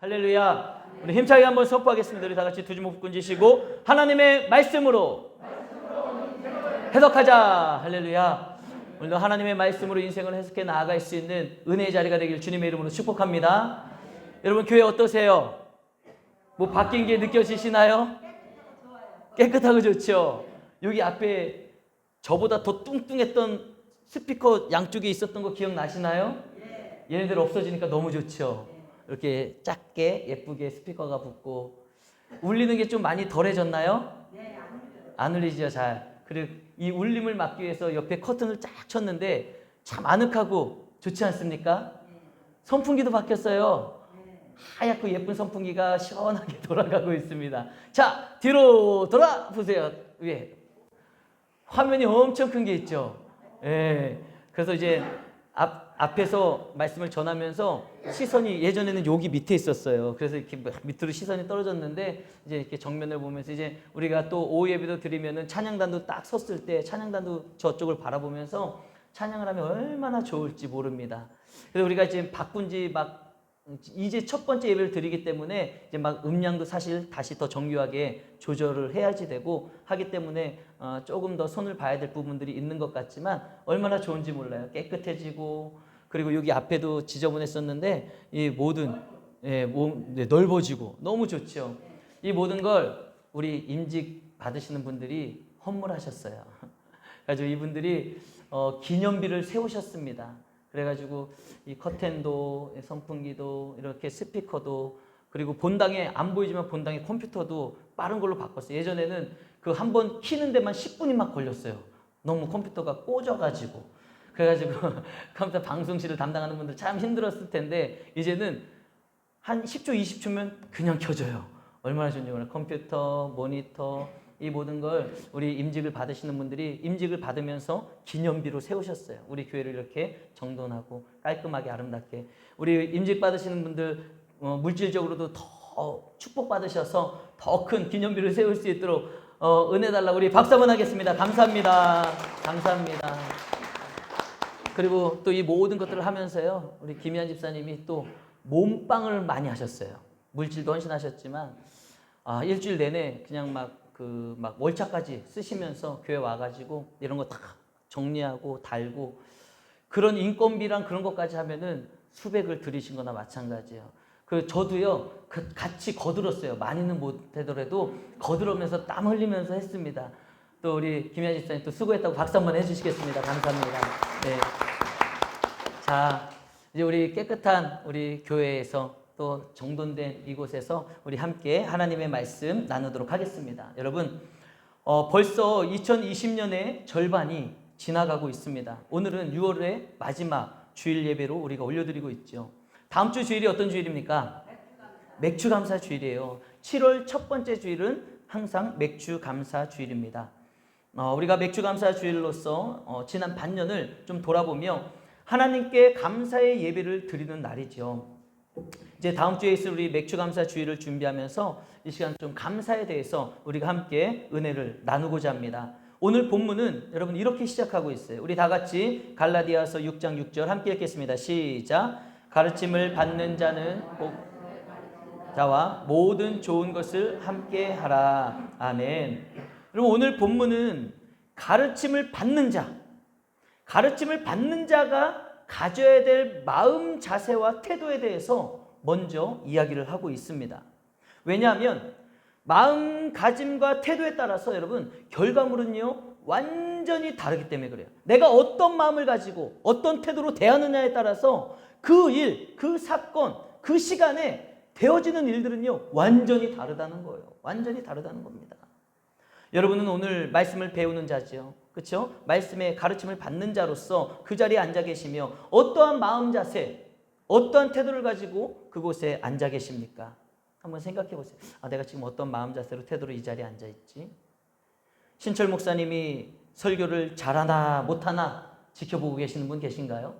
할렐루야. 우리 힘차게 한번 선포하겠습니다. 우리 다 같이 두 주먹 꾼지시고 하나님의 말씀으로 해석하자. 할렐루야. 오늘도 하나님의 말씀으로 인생을 해석해 나아갈 수 있는 은혜의 자리가 되길 주님의 이름으로 축복합니다. 여러분 교회 어떠세요? 뭐 바뀐 게 느껴지시나요? 깨끗하고 좋죠. 여기 앞에 저보다 더 뚱뚱했던 스피커 양쪽에 있었던 거 기억나시나요? 얘네들 없어지니까 너무 좋죠. 이렇게 작게 예쁘게 스피커가 붙고 울리는 게 좀 많이 덜해졌나요? 안 울리죠. 잘. 그리고 이 울림을 막기 위해서 옆에 커튼을 쫙 쳤는데 참 아늑하고 좋지 않습니까? 선풍기도 바뀌었어요. 하얗고 예쁜 선풍기가 시원하게 돌아가고 있습니다. 자, 뒤로 돌아보세요. 위에 화면이 엄청 큰 게 있죠. 예. 그래서 이제 앞에서 말씀을 전하면서 시선이 예전에는 여기 밑에 있었어요. 그래서 이렇게 밑으로 시선이 떨어졌는데 이제 이렇게 정면을 보면서 이제 우리가 또 오후 예배도 드리면은 찬양단도 딱 섰을 때 찬양단도 저쪽을 바라보면서 찬양을 하면 얼마나 좋을지 모릅니다. 그래서 우리가 지금 바꾼 지 막 이제 첫 번째 예배를 드리기 때문에 이제 막 음량도 사실 다시 더 정교하게 조절을 해야지 되고 하기 때문에 조금 더 손을 봐야 될 부분들이 있는 것 같지만 얼마나 좋은지 몰라요. 깨끗해지고 그리고 여기 앞에도 지저분했었는데 이 모든 넓어지고 너무 좋죠. 이 모든 걸 우리 임직 받으시는 분들이 헌물하셨어요. 그래서 이분들이 기념비를 세우셨습니다. 그래가지고 이 커튼도 선풍기도 이렇게 스피커도 그리고 본당에 안 보이지만 본당에 컴퓨터도 빠른 걸로 바꿨어요. 예전에는 그 한 번 키는 데만 10분이 막 걸렸어요. 너무 컴퓨터가 꽂아가지고 그래가지고 컴퓨터 방송실을 담당하는 분들 참 힘들었을 텐데 이제는 한 10초 20초면 그냥 켜져요. 얼마나 좋은지 몰라요. 컴퓨터, 모니터 이 모든 걸 우리 임직을 받으시는 분들이 임직을 받으면서 기념비로 세우셨어요. 우리 교회를 이렇게 정돈하고 깔끔하게 아름답게 우리 임직 받으시는 분들 물질적으로도 더 축복받으셔서 더 큰 기념비를 세울 수 있도록 은혜 달라고 우리 박수 한번 하겠습니다. 감사합니다. 감사합니다. 그리고 또 이 모든 것들을 하면서요 우리 김희한 집사님이 또 몸빵을 많이 하셨어요. 물질도 헌신하셨지만 일주일 내내 그냥 막 월차까지 쓰시면서 교회 와가지고 이런 거 다 정리하고 달고 그런 인건비랑 그런 것까지 하면은 수백을 들이신 거나 마찬가지예요. 그 저도요 같이 거들었어요. 많이는 못하더라도 거들으면서 땀 흘리면서 했습니다. 또 우리 김희아 집사님 또 수고했다고 박수 한번 해주시겠습니다. 감사합니다. 네. 자, 이제 우리 깨끗한 우리 교회에서 또 정돈된 이곳에서 우리 함께 하나님의 말씀 나누도록 하겠습니다. 여러분 벌써 2020년의 절반이 지나가고 있습니다. 오늘은 6월의 마지막 주일 예배로 우리가 올려드리고 있죠. 다음 주 주일이 어떤 주일입니까? 맥주 감사 주일이에요. 7월 첫 번째 주일은 항상 맥주 감사 주일입니다. 우리가 맥주 감사 주일로서 지난 반년을 좀 돌아보며 하나님께 감사의 예배를 드리는 날이죠. 이제 다음 주에 있을 우리 맥주 감사 주일을 준비하면서 이 시간 좀 감사에 대해서 우리가 함께 은혜를 나누고자 합니다. 오늘 본문은 여러분 이렇게 시작하고 있어요. 우리 다 같이 갈라디아서 6장 6절 함께 읽겠습니다. 시작. 가르침을 받는 자는 꼭 자와 모든 좋은 것을 함께 하라. 아멘. 여러분 오늘 본문은 가르침을 받는 자, 가르침을 받는 자가 가져야 될 마음 자세와 태도에 대해서 먼저 이야기를 하고 있습니다. 왜냐하면 마음가짐과 태도에 따라서 여러분 결과물은요 완전히 다르기 때문에 그래요. 내가 어떤 마음을 가지고 어떤 태도로 대하느냐에 따라서 그 일, 그 사건, 그 시간에 되어지는 일들은요 완전히 다르다는 거예요. 완전히 다르다는 겁니다. 여러분은 오늘 말씀을 배우는 자죠. 그렇죠? 말씀의 가르침을 받는 자로서 그 자리에 앉아 계시며 어떠한 마음 자세, 어떠한 태도를 가지고 그곳에 앉아 계십니까? 한번 생각해 보세요. 내가 지금 어떤 마음 자세로 태도로 이 자리에 앉아 있지? 신철 목사님이 설교를 잘하나 못하나 지켜보고 계시는 분 계신가요?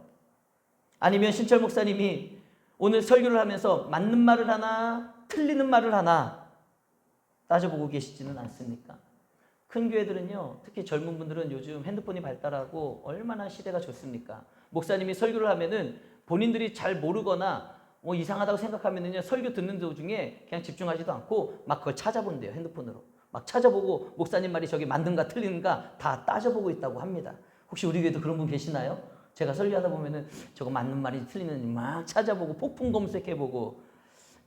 아니면 신철 목사님이 오늘 설교를 하면서 맞는 말을 하나 틀리는 말을 하나 따져보고 계시지는 않습니까? 큰 교회들은요, 특히 젊은 분들은 요즘 핸드폰이 발달하고 얼마나 시대가 좋습니까? 목사님이 설교를 하면은 본인들이 잘 모르거나 뭐 이상하다고 생각하면은요, 설교 듣는 도중에 그냥 집중하지도 않고 막 그걸 찾아본대요, 핸드폰으로. 막 찾아보고 목사님 말이 저기 맞는가 틀리는가 다 따져보고 있다고 합니다. 혹시 우리 교회도 그런 분 계시나요? 제가 설교하다 보면은 저거 맞는 말이 틀리는지 막 찾아보고 폭풍 검색해보고.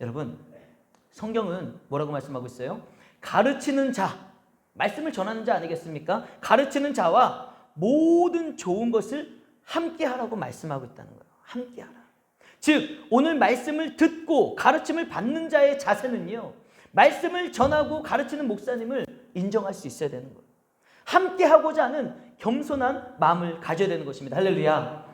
여러분, 성경은 뭐라고 말씀하고 있어요? 가르치는 자, 말씀을 전하는 자 아니겠습니까? 가르치는 자와 모든 좋은 것을 함께 하라고 말씀하고 있다는 거예요. 함께 하라. 즉 오늘 말씀을 듣고 가르침을 받는 자의 자세는요, 말씀을 전하고 가르치는 목사님을 인정할 수 있어야 되는 거예요. 함께 하고자 하는 겸손한 마음을 가져야 되는 것입니다. 할렐루야.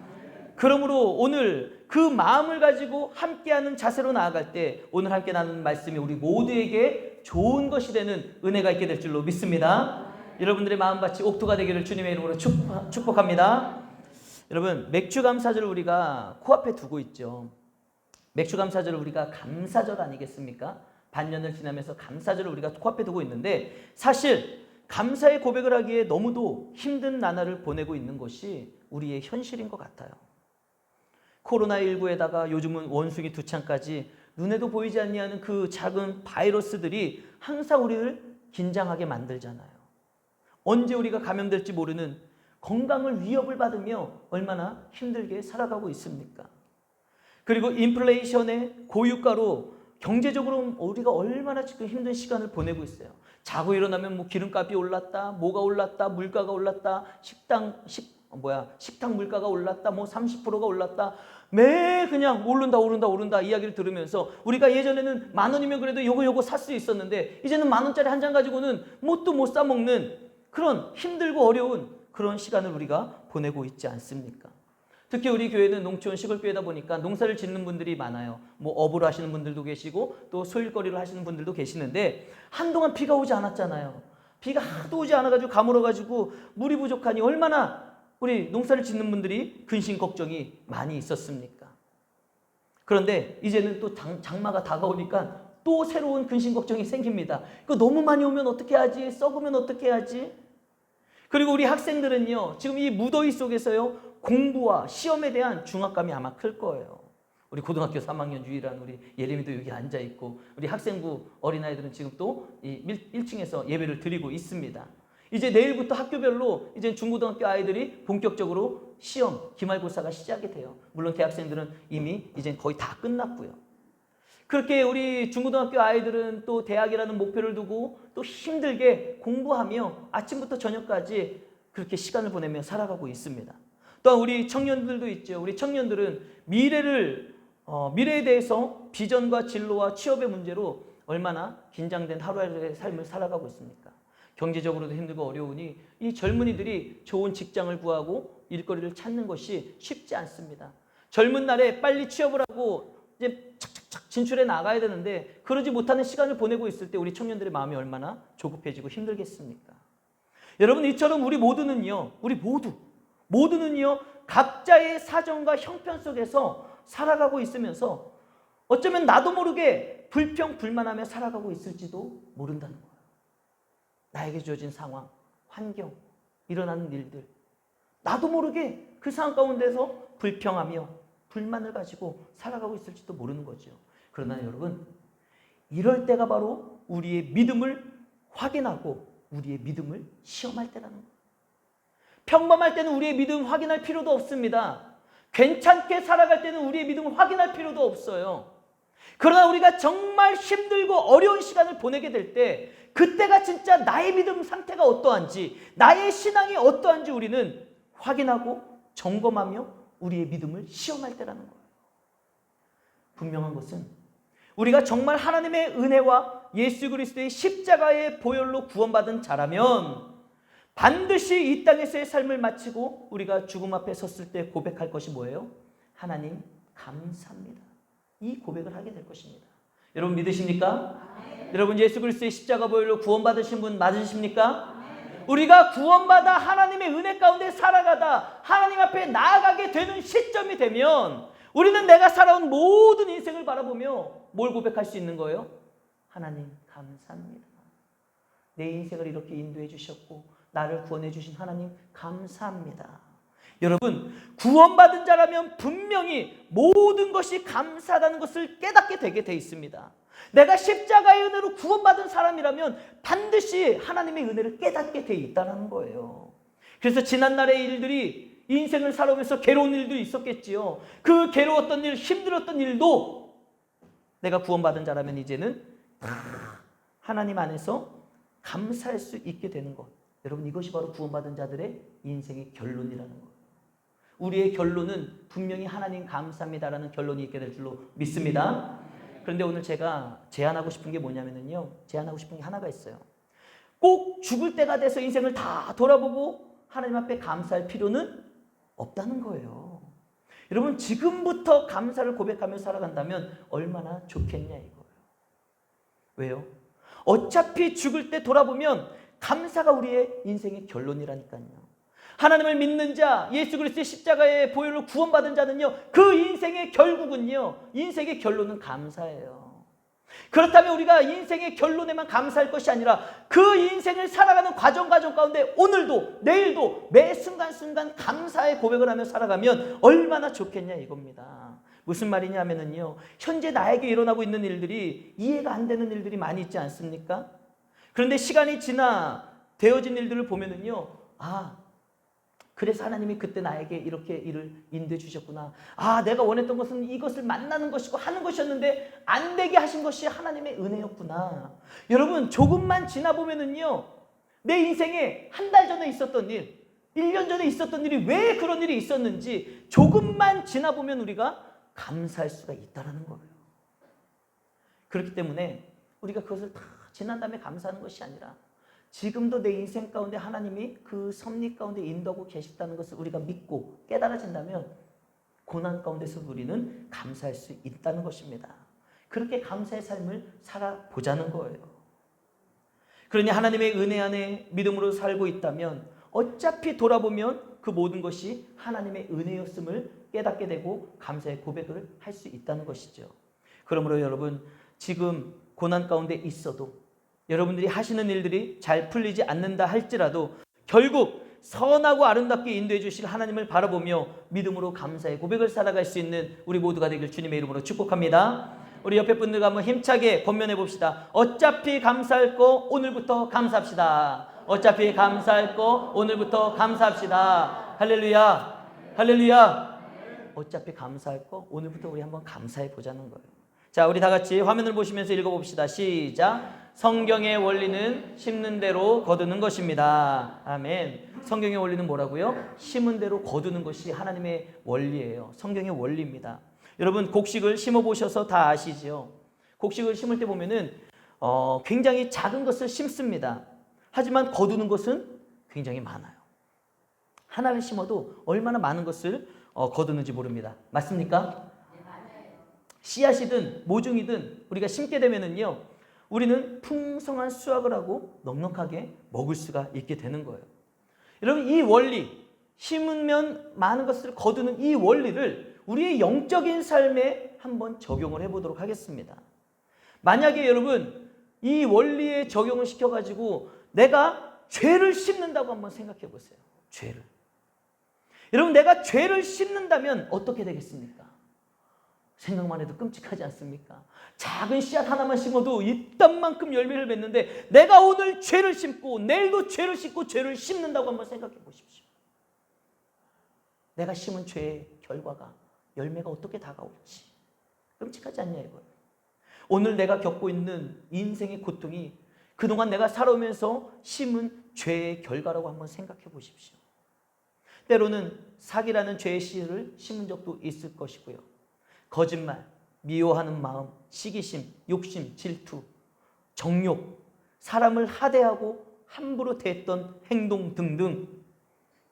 그러므로 오늘 그 마음을 가지고 함께하는 자세로 나아갈 때 오늘 함께 나누는 말씀이 우리 모두에게 좋은 것이 되는 은혜가 있게 될 줄로 믿습니다. 여러분들의 마음밭이 옥토가 되기를 주님의 이름으로 축복합니다. 여러분, 맥주감사절을 우리가 코앞에 두고 있죠. 맥주감사절을 우리가 감사절 아니겠습니까? 반년을 지나면서 감사절을 우리가 코앞에 두고 있는데, 사실 감사의 고백을 하기에 너무도 힘든 나날을 보내고 있는 것이 우리의 현실인 것 같아요. 코로나19에다가 요즘은 원숭이 두창까지 눈에도 보이지 아니하는 그 작은 바이러스들이 항상 우리를 긴장하게 만들잖아요. 언제 우리가 감염될지 모르는 건강을 위협을 받으며 얼마나 힘들게 살아가고 있습니까? 그리고 인플레이션의 고유가로 경제적으로 우리가 얼마나 지금 힘든 시간을 보내고 있어요. 자고 일어나면 뭐 기름값이 올랐다, 뭐가 올랐다, 물가가 올랐다, 식당 물가가 올랐다, 뭐 30%가 올랐다. 매 그냥 오른다 이야기를 들으면서 우리가 예전에는 10,000원이면 그래도 요거 살 수 있었는데 이제는 10,000원짜리 한 잔 가지고는 뭣도 못 사 먹는 그런 힘들고 어려운 그런 시간을 우리가 보내고 있지 않습니까? 특히 우리 교회는 농촌 시골교회다 보니까 농사를 짓는 분들이 많아요. 뭐 업으로 하시는 분들도 계시고 또 소일거리를 하시는 분들도 계시는데 한동안 비가 오지 않았잖아요. 비가 하도 오지 않아가지고 가물어가지고 물이 부족하니 얼마나 우리 농사를 짓는 분들이 근심 걱정이 많이 있었습니까? 그런데 이제는 또 장마가 다가오니까 또 새로운 근심 걱정이 생깁니다. 이거 너무 많이 오면 어떻게 하지? 썩으면 어떻게 하지? 그리고 우리 학생들은요, 지금 이 무더위 속에서요, 공부와 시험에 대한 중압감이 아마 클 거예요. 우리 고등학교 3학년 유일한 우리 예림이도 여기 앉아 있고, 우리 학생부 어린아이들은 지금 또 1층에서 예배를 드리고 있습니다. 이제 내일부터 학교별로 이제 중고등학교 아이들이 본격적으로 시험, 기말고사가 시작이 돼요. 물론 대학생들은 이미 이제 거의 다 끝났고요. 그렇게 우리 중고등학교 아이들은 또 대학이라는 목표를 두고 또 힘들게 공부하며 아침부터 저녁까지 그렇게 시간을 보내며 살아가고 있습니다. 또한 우리 청년들도 있죠. 우리 청년들은 미래에 대해서 비전과 진로와 취업의 문제로 얼마나 긴장된 하루하루의 삶을 살아가고 있습니까? 경제적으로도 힘들고 어려우니 이 젊은이들이 좋은 직장을 구하고 일거리를 찾는 것이 쉽지 않습니다. 젊은 날에 빨리 취업을 하고 이제 착착착 진출해 나가야 되는데 그러지 못하는 시간을 보내고 있을 때 우리 청년들의 마음이 얼마나 조급해지고 힘들겠습니까? 여러분, 이처럼 우리 모두는요, 각자의 사정과 형편 속에서 살아가고 있으면서 어쩌면 나도 모르게 불평불만하며 살아가고 있을지도 모른다는 거예요. 나에게 주어진 상황, 환경, 일어나는 일들, 나도 모르게 그 상황 가운데서 불평하며 불만을 가지고 살아가고 있을지도 모르는 거죠. 그러나 여러분, 이럴 때가 바로 우리의 믿음을 확인하고 우리의 믿음을 시험할 때라는 거예요. 평범할 때는 우리의 믿음 확인할 필요도 없습니다. 괜찮게 살아갈 때는 우리의 믿음을 확인할 필요도 없어요. 그러나 우리가 정말 힘들고 어려운 시간을 보내게 될 때 그때가 진짜 나의 믿음 상태가 어떠한지, 나의 신앙이 어떠한지 우리는 확인하고 점검하며 우리의 믿음을 시험할 때라는 거예요. 분명한 것은 우리가 정말 하나님의 은혜와 예수 그리스도의 십자가의 보혈로 구원받은 자라면 반드시 이 땅에서의 삶을 마치고 우리가 죽음 앞에 섰을 때 고백할 것이 뭐예요? 하나님 감사합니다. 이 고백을 하게 될 것입니다. 여러분 믿으십니까? 여러분 예수 그리스도의 십자가 보혈로 구원받으신 분 맞으십니까? 우리가 구원받아 하나님의 은혜 가운데 살아가다 하나님 앞에 나아가게 되는 시점이 되면 우리는 내가 살아온 모든 인생을 바라보며 뭘 고백할 수 있는 거예요? 하나님 감사합니다. 내 인생을 이렇게 인도해 주셨고 나를 구원해 주신 하나님 감사합니다. 여러분, 구원받은 자라면 분명히 모든 것이 감사하다는 것을 깨닫게 되게 돼 있습니다. 내가 십자가의 은혜로 구원받은 사람이라면 반드시 하나님의 은혜를 깨닫게 돼 있다는 거예요. 그래서 지난날의 일들이, 인생을 살아오면서 괴로운 일도 있었겠지요. 그 괴로웠던 일, 힘들었던 일도 내가 구원받은 자라면 이제는 다 하나님 안에서 감사할 수 있게 되는 것. 여러분, 이것이 바로 구원받은 자들의 인생의 결론이라는 것. 우리의 결론은 분명히 하나님 감사합니다라는 결론이 있게 될 줄로 믿습니다. 그런데 오늘 제가 제안하고 싶은 게 뭐냐면요, 제안하고 싶은 게 하나가 있어요. 꼭 죽을 때가 돼서 인생을 다 돌아보고 하나님 앞에 감사할 필요는 없다는 거예요. 여러분, 지금부터 감사를 고백하며 살아간다면 얼마나 좋겠냐 이거예요. 왜요? 어차피 죽을 때 돌아보면 감사가 우리의 인생의 결론이라니까요. 하나님을 믿는 자, 예수 그리스도의 십자가의 보혈로 구원받은 자는요, 그 인생의 결국은요, 인생의 결론은 감사예요. 그렇다면 우리가 인생의 결론에만 감사할 것이 아니라 그 인생을 살아가는 과정 가운데 오늘도 내일도 매 순간순간 감사의 고백을 하며 살아가면 얼마나 좋겠냐 이겁니다. 무슨 말이냐 하면은요, 현재 나에게 일어나고 있는 일들이 이해가 안 되는 일들이 많이 있지 않습니까? 그런데 시간이 지나 되어진 일들을 보면은요, 그래서 하나님이 그때 나에게 이렇게 일을 인도해 주셨구나. 내가 원했던 것은 이것을 만나는 것이고 하는 것이었는데 안 되게 하신 것이 하나님의 은혜였구나. 여러분, 조금만 지나보면은요, 내 인생에 한 달 전에 있었던 일, 1년 전에 있었던 일이 왜 그런 일이 있었는지 조금만 지나보면 우리가 감사할 수가 있다는 거예요. 그렇기 때문에 우리가 그것을 다 지난 다음에 감사하는 것이 아니라 지금도 내 인생 가운데 하나님이 그 섭리 가운데 인도하고 계시다는 것을 우리가 믿고 깨달아진다면 고난 가운데서 우리는 감사할 수 있다는 것입니다. 그렇게 감사의 삶을 살아보자는 거예요. 그러니 하나님의 은혜 안에 믿음으로 살고 있다면 어차피 돌아보면 그 모든 것이 하나님의 은혜였음을 깨닫게 되고 감사의 고백을 할 수 있다는 것이죠. 그러므로 여러분, 지금 고난 가운데 있어도 여러분들이 하시는 일들이 잘 풀리지 않는다 할지라도 결국 선하고 아름답게 인도해 주실 하나님을 바라보며 믿음으로 감사의 고백을 살아갈 수 있는 우리 모두가 되길 주님의 이름으로 축복합니다. 우리 옆에 분들과 한번 힘차게 권면해 봅시다. 어차피 감사할 거 오늘부터 감사합시다. 어차피 감사할 거 오늘부터 감사합시다. 할렐루야, 할렐루야. 어차피 감사할 거 오늘부터 우리 한번 감사해 보자는 거예요. 자, 우리 다 같이 화면을 보시면서 읽어봅시다. 시작. 성경의 원리는 심는 대로 거두는 것입니다. 아멘. 성경의 원리는 뭐라고요? 심은 대로 거두는 것이 하나님의 원리예요. 성경의 원리입니다. 여러분, 곡식을 심어보셔서 다 아시죠? 곡식을 심을 때 보면은 굉장히 작은 것을 심습니다. 하지만 거두는 것은 굉장히 많아요. 하나를 심어도 얼마나 많은 것을 거두는지 모릅니다. 맞습니까? 씨앗이든 모종이든 우리가 심게 되면은요, 우리는 풍성한 수확을 하고 넉넉하게 먹을 수가 있게 되는 거예요. 여러분, 이 원리, 심으면 많은 것을 거두는 이 원리를 우리의 영적인 삶에 한번 적용을 해보도록 하겠습니다. 만약에 여러분, 이 원리에 적용을 시켜가지고 내가 죄를 심는다고 한번 생각해 보세요. 죄를. 여러분, 내가 죄를 심는다면 어떻게 되겠습니까? 생각만 해도 끔찍하지 않습니까? 작은 씨앗 하나만 심어도 이딴만큼 열매를 맺는데 내가 오늘 죄를 심고 내일도 죄를 심고 죄를 심는다고 한번 생각해 보십시오. 내가 심은 죄의 결과가, 열매가 어떻게 다가올지 끔찍하지 않냐 이거예요. 오늘 내가 겪고 있는 인생의 고통이 그동안 내가 살아오면서 심은 죄의 결과라고 한번 생각해 보십시오. 때로는 사기라는 죄의 씨를 심은 적도 있을 것이고요. 거짓말, 미워하는 마음, 시기심, 욕심, 질투, 정욕, 사람을 하대하고 함부로 대했던 행동 등등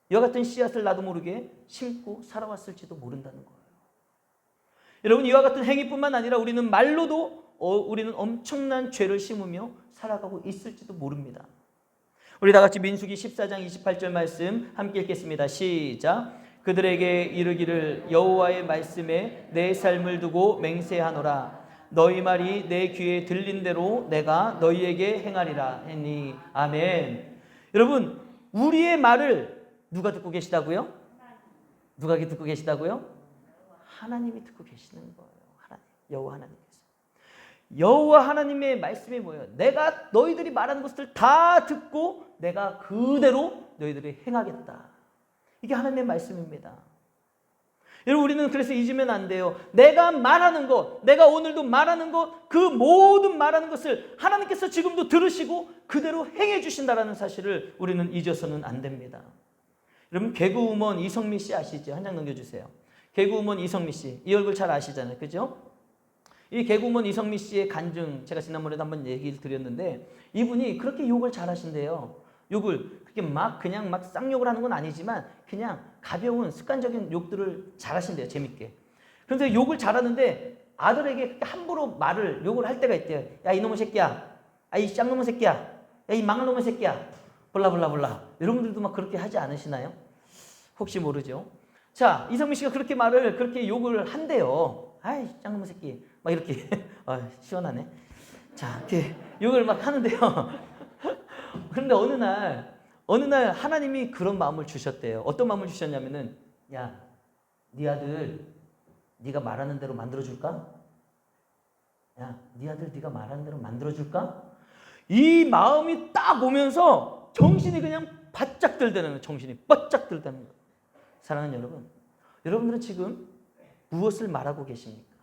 이와 같은 씨앗을 나도 모르게 심고 살아왔을지도 모른다는 거예요. 여러분, 이와 같은 행위뿐만 아니라 우리는 말로도 우리는 엄청난 죄를 심으며 살아가고 있을지도 모릅니다. 우리 다 같이 민수기 14장 28절 말씀 함께 읽겠습니다. 시작. 그들에게 이르기를 여호와의 말씀에 내 삶을 두고 맹세하노라. 너희 말이 내 귀에 들린 대로 내가 너희에게 행하리라 했니. 아멘. 여러분, 우리의 말을 누가 듣고 계시다고요? 누가 듣고 계시다고요? 하나님이 듣고 계시는 거예요. 하나님, 여호와 하나님께서. 여호와 하나님의 말씀이 뭐예요? 내가 너희들이 말하는 것을 다 듣고 내가 그대로 너희들이 행하겠다. 이게 하나님의 말씀입니다. 여러분, 우리는 그래서 잊으면 안 돼요. 내가 말하는 것, 내가 오늘도 말하는 것, 그 모든 말하는 것을 하나님께서 지금도 들으시고 그대로 행해 주신다는 사실을 우리는 잊어서는 안 됩니다. 여러분, 개그우먼 이성미 씨 아시죠? 한 장 넘겨주세요. 개그우먼 이성미 씨, 이 얼굴 잘 아시잖아요, 그죠? 이 개그우먼 이성미 씨의 간증, 제가 지난번에도 한번 얘기를 드렸는데, 이분이 그렇게 욕을 잘하신대요. 욕을 그렇게 그냥 막 쌍욕을 하는 건 아니지만 그냥 가벼운 습관적인 욕들을 잘하신대요, 재밌게. 그런데 욕을 잘하는데 아들에게 함부로 욕을 할 때가 있대요. 야, 이놈의 새끼야, 야, 이 쌍놈의 새끼야, 야, 이 망할 놈의 새끼야, 볼라볼라볼라. 여러분들도 막 그렇게 하지 않으시나요? 혹시 모르죠. 자, 이성미 씨가 그렇게 욕을 한대요. 아이, 쌍놈의 새끼, 막 이렇게. 시원하네. 자, 이렇게 욕을 막 하는데요. 그런데 어느 날 하나님이 그런 마음을 주셨대요. 어떤 마음을 주셨냐면은, 야, 네 아들 네가 말하는 대로 만들어줄까? 야, 네 아들 네가 말하는 대로 만들어줄까? 이 마음이 딱 오면서 정신이 그냥 바짝 들다는 거예요. 정신이 바짝 들다는 거예요. 사랑하는 여러분, 여러분들은 지금 무엇을 말하고 계십니까?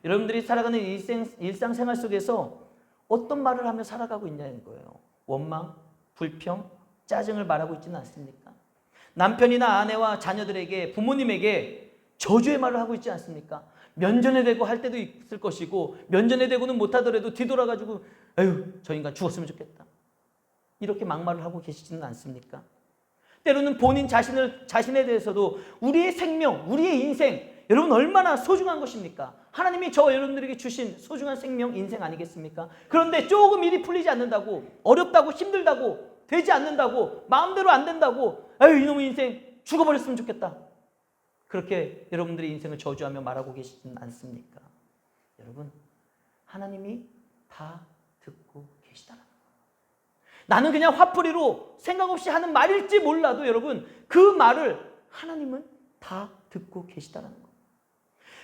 여러분들이 살아가는 일상생활 속에서 어떤 말을 하며 살아가고 있냐는 거예요. 원망, 불평, 짜증을 말하고 있지는 않습니까? 남편이나 아내와 자녀들에게, 부모님에게 저주의 말을 하고 있지 않습니까? 면전에 대고 할 때도 있을 것이고, 면전에 대고는 못하더라도 뒤돌아가지고 에휴, 저 인간 죽었으면 좋겠다, 이렇게 막말을 하고 계시지는 않습니까? 때로는 본인 자신에 대해서도 우리의 생명, 우리의 인생, 여러분 얼마나 소중한 것입니까? 하나님이 여러분들에게 주신 소중한 생명, 인생 아니겠습니까? 그런데 조금 일이 풀리지 않는다고, 어렵다고, 힘들다고, 되지 않는다고, 마음대로 안 된다고, 아유, 이놈의 인생 죽어버렸으면 좋겠다, 그렇게 여러분들의 인생을 저주하며 말하고 계시지는 않습니까? 여러분, 하나님이 다 듣고 계시다는 거예요. 나는 그냥 화풀이로 생각 없이 하는 말일지 몰라도 여러분, 그 말을 하나님은 다 듣고 계시다는 거예요.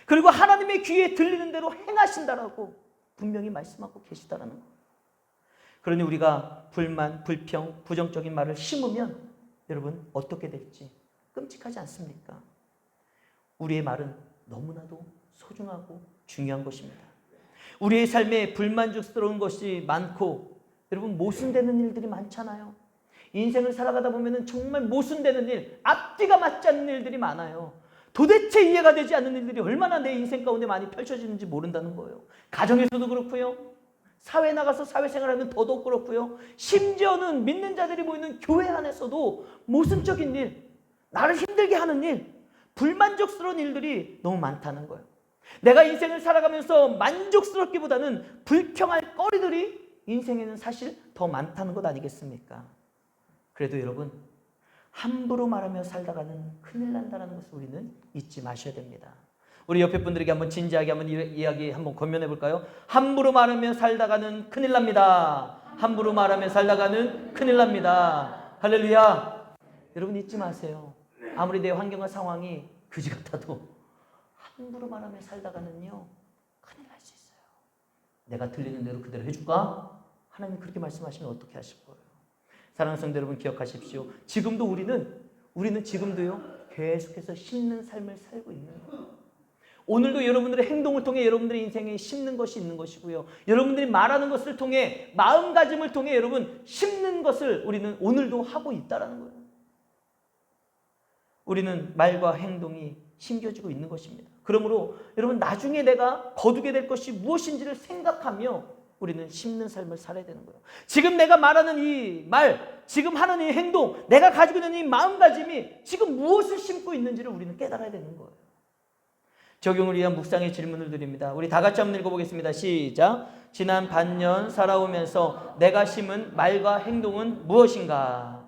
그리고 하나님의 귀에 들리는 대로 행하신다라고 분명히 말씀하고 계시다는 거예요. 그러니 우리가 불만, 불평, 부정적인 말을 심으면 여러분 어떻게 될지 끔찍하지 않습니까? 우리의 말은 너무나도 소중하고 중요한 것입니다. 우리의 삶에 불만족스러운 것이 많고, 여러분 모순되는 일들이 많잖아요. 인생을 살아가다 보면 정말 모순되는 일, 앞뒤가 맞지 않는 일들이 많아요. 도대체 이해가 되지 않는 일들이 얼마나 내 인생 가운데 많이 펼쳐지는지 모른다는 거예요. 가정에서도 그렇고요, 사회에 나가서 사회생활하면 더더욱 그렇고요, 심지어는 믿는 자들이 모이는 교회 안에서도 모순적인 일, 나를 힘들게 하는 일, 불만족스러운 일들이 너무 많다는 거예요. 내가 인생을 살아가면서 만족스럽기보다는 불평할 거리들이 인생에는 사실 더 많다는 것 아니겠습니까? 그래도 여러분, 함부로 말하며 살다가는 큰일 난다는 것을 우리는 잊지 마셔야 됩니다. 우리 옆에 분들에게 한번 진지하게 한번 이야기 한번 권면해 볼까요? 함부로 말하며 살다가는 큰일 납니다. 함부로 말하며 살다가는 큰일 납니다. 할렐루야. 여러분 잊지 마세요. 아무리 내 환경과 상황이 그지 같아도 함부로 말하며 살다가는요, 큰일 날 수 있어요. 내가 들리는 대로 그대로 해줄까? 하나님 그렇게 말씀하시면 어떻게 하실 거예요? 사랑하는 성도 여러분, 기억하십시오. 지금도 우리는 지금도요, 계속해서 심는 삶을 살고 있는 거예요. 오늘도 여러분들의 행동을 통해 여러분들의 인생에 심는 것이 있는 것이고요, 여러분들이 말하는 것을 통해, 마음가짐을 통해 여러분 심는 것을 우리는 오늘도 하고 있다는 거예요. 우리는 말과 행동이 심겨지고 있는 것입니다. 그러므로 여러분, 나중에 내가 거두게 될 것이 무엇인지를 생각하며 우리는 심는 삶을 살아야 되는 거예요. 지금 내가 말하는 이 말, 지금 하는 이 행동, 내가 가지고 있는 이 마음가짐이 지금 무엇을 심고 있는지를 우리는 깨달아야 되는 거예요. 적용을 위한 묵상의 질문을 드립니다. 우리 다 같이 한번 읽어보겠습니다. 시작. 지난 반년 살아오면서 내가 심은 말과 행동은 무엇인가?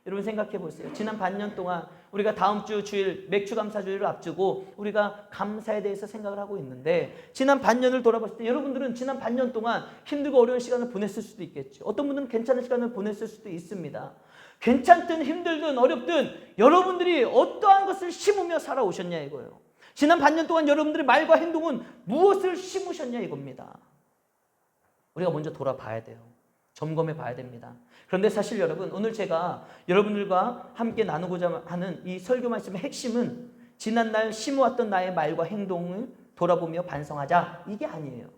여러분 생각해 보세요. 지난 반년 동안 우리가 다음 주 주일 맥주 감사 주일을 앞두고 우리가 감사에 대해서 생각을 하고 있는데, 지난 반년을 돌아봤을 때 여러분들은 지난 반년 동안 힘들고 어려운 시간을 보냈을 수도 있겠죠. 어떤 분들은 괜찮은 시간을 보냈을 수도 있습니다. 괜찮든 힘들든 어렵든 여러분들이 어떠한 것을 심으며 살아오셨냐 이거예요. 지난 반년 동안 여러분들의 말과 행동은 무엇을 심으셨냐 이겁니다. 우리가 먼저 돌아봐야 돼요. 점검해 봐야 됩니다. 그런데 사실 여러분, 오늘 제가 여러분들과 함께 나누고자 하는 이 설교 말씀의 핵심은 지난날 심어왔던 나의 말과 행동을 돌아보며 반성하자, 이게 아니에요.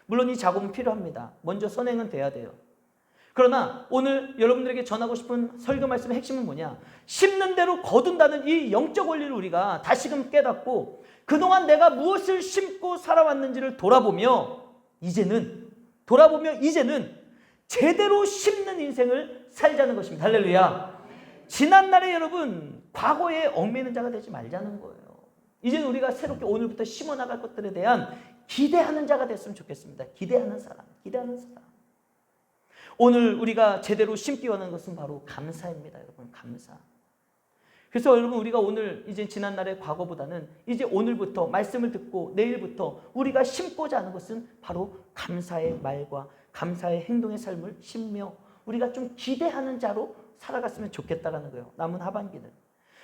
물론 이 작업은 필요합니다. 먼저 선행은 돼야 돼요. 그러나 오늘 여러분들에게 전하고 싶은 설교 말씀의 핵심은 뭐냐? 심는 대로 거둔다는 이 영적 원리를 우리가 다시금 깨닫고 그동안 내가 무엇을 심고 살아왔는지를 돌아보며 이제는 제대로 심는 인생을 살자는 것입니다. 할렐루야. 지난날에 여러분, 과거에 얽매이는 자가 되지 말자는 거예요. 이제는 우리가 새롭게 오늘부터 심어나갈 것들에 대한 기대하는 자가 됐으면 좋겠습니다. 기대하는 사람. 오늘 우리가 제대로 심기 원하는 것은 바로 감사입니다. 여러분, 감사. 그래서 여러분, 우리가 오늘 이제 지난날의 과거보다는 이제 오늘부터 말씀을 듣고 내일부터 우리가 심고자 하는 것은 바로 감사의 말과 감사의 행동의 삶을 심며 우리가 좀 기대하는 자로 살아갔으면 좋겠다는 거예요. 남은 하반기는.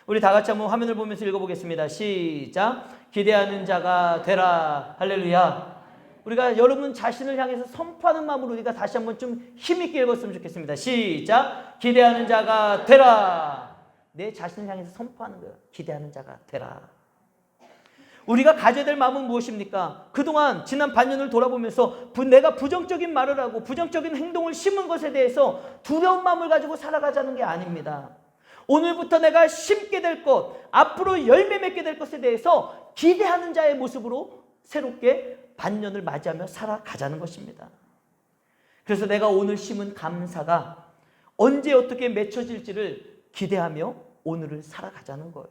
우리 다 같이 한번 화면을 보면서 읽어보겠습니다. 시작. 기대하는 자가 되라. 할렐루야. 우리가 여러분 자신을 향해서 선포하는 마음으로 우리가 다시 한번 좀 힘있게 읽었으면 좋겠습니다. 시작. 기대하는 자가 되라. 내 자신을 향해서 선포하는 거예요. 기대하는 자가 되라. 우리가 가져야 될 마음은 무엇입니까? 그동안 지난 반년을 돌아보면서 내가 부정적인 말을 하고 부정적인 행동을 심은 것에 대해서 두려운 마음을 가지고 살아가자는 게 아닙니다. 오늘부터 내가 심게 될 것, 앞으로 열매 맺게 될 것에 대해서 기대하는 자의 모습으로 새롭게 반년을 맞이하며 살아가자는 것입니다. 그래서 내가 오늘 심은 감사가 언제 어떻게 맺혀질지를 기대하며 오늘을 살아가자는 거예요.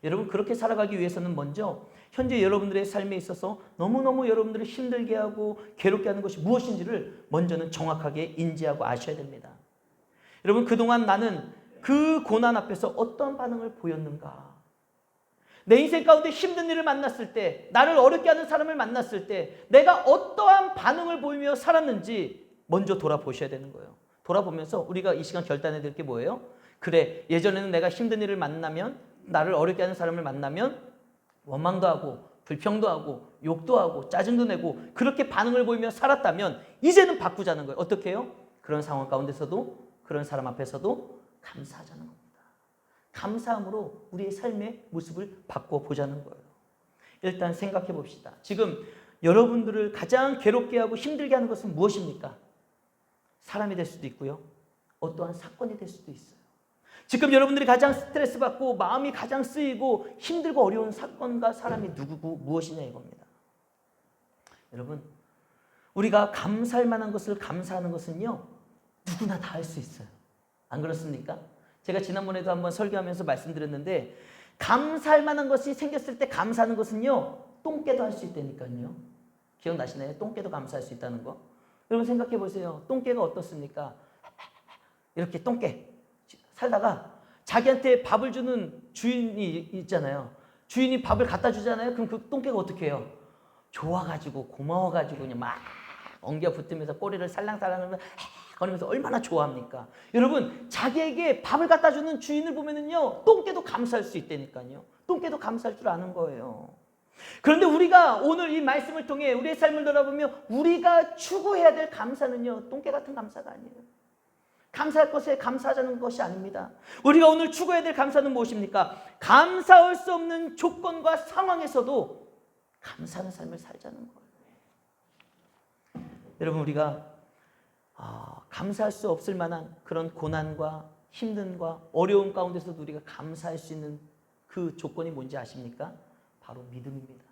여러분, 그렇게 살아가기 위해서는 먼저 현재 여러분들의 삶에 있어서 너무너무 여러분들을 힘들게 하고 괴롭게 하는 것이 무엇인지를 먼저는 정확하게 인지하고 아셔야 됩니다. 여러분, 그동안 나는 그 고난 앞에서 어떤 반응을 보였는가? 내 인생 가운데 힘든 일을 만났을 때, 나를 어렵게 하는 사람을 만났을 때 내가 어떠한 반응을 보이며 살았는지 먼저 돌아보셔야 되는 거예요. 돌아보면서 우리가 이 시간 결단해야 될 게 뭐예요? 그래, 예전에는 내가 힘든 일을 만나면, 나를 어렵게 하는 사람을 만나면 원망도 하고 불평도 하고 욕도 하고 짜증도 내고 그렇게 반응을 보이며 살았다면 이제는 바꾸자는 거예요. 어떻게 해요? 그런 상황 가운데서도, 그런 사람 앞에서도 감사하자는 겁니다. 감사함으로 우리의 삶의 모습을 바꿔보자는 거예요. 일단 생각해 봅시다. 지금 여러분들을 가장 괴롭게 하고 힘들게 하는 것은 무엇입니까? 사람이 될 수도 있고요. 어떠한 사건이 될 수도 있어요. 지금 여러분들이 가장 스트레스 받고 마음이 가장 쓰이고 힘들고 어려운 사건과 사람이 누구고 무엇이냐 이겁니다. 여러분, 우리가 감사할 만한 것을 감사하는 것은요, 누구나 다 할 수 있어요. 안 그렇습니까? 제가 지난번에도 한번 설교하면서 말씀드렸는데 감사할 만한 것이 생겼을 때 감사하는 것은요, 똥개도 할 수 있다니까요. 기억나시나요? 똥개도 감사할 수 있다는 거. 여러분 생각해 보세요. 똥개가 어떻습니까? 이렇게 똥개 살다가 자기한테 밥을 주는 주인이 있잖아요. 주인이 밥을 갖다 주잖아요. 그럼 그 똥개가 어떻게 해요? 좋아가지고 고마워가지고 그냥 막 엉겨 붙으면서 꼬리를 살랑살랑 거리면서 얼마나 좋아합니까? 여러분, 자기에게 밥을 갖다 주는 주인을 보면은요, 똥개도 감사할 수 있다니까요. 똥개도 감사할 줄 아는 거예요. 그런데 우리가 오늘 이 말씀을 통해 우리의 삶을 돌아보며 우리가 추구해야 될 감사는요, 똥개 같은 감사가 아니에요. 감사할 것에 감사하자는 것이 아닙니다. 우리가 오늘 추구해야 될 감사는 무엇입니까? 감사할 수 없는 조건과 상황에서도 감사하는 삶을 살자는 거예요. 여러분, 우리가 감사할 수 없을 만한 그런 고난과 힘든과 어려움 가운데서도 우리가 감사할 수 있는 그 조건이 뭔지 아십니까? 바로 믿음입니다.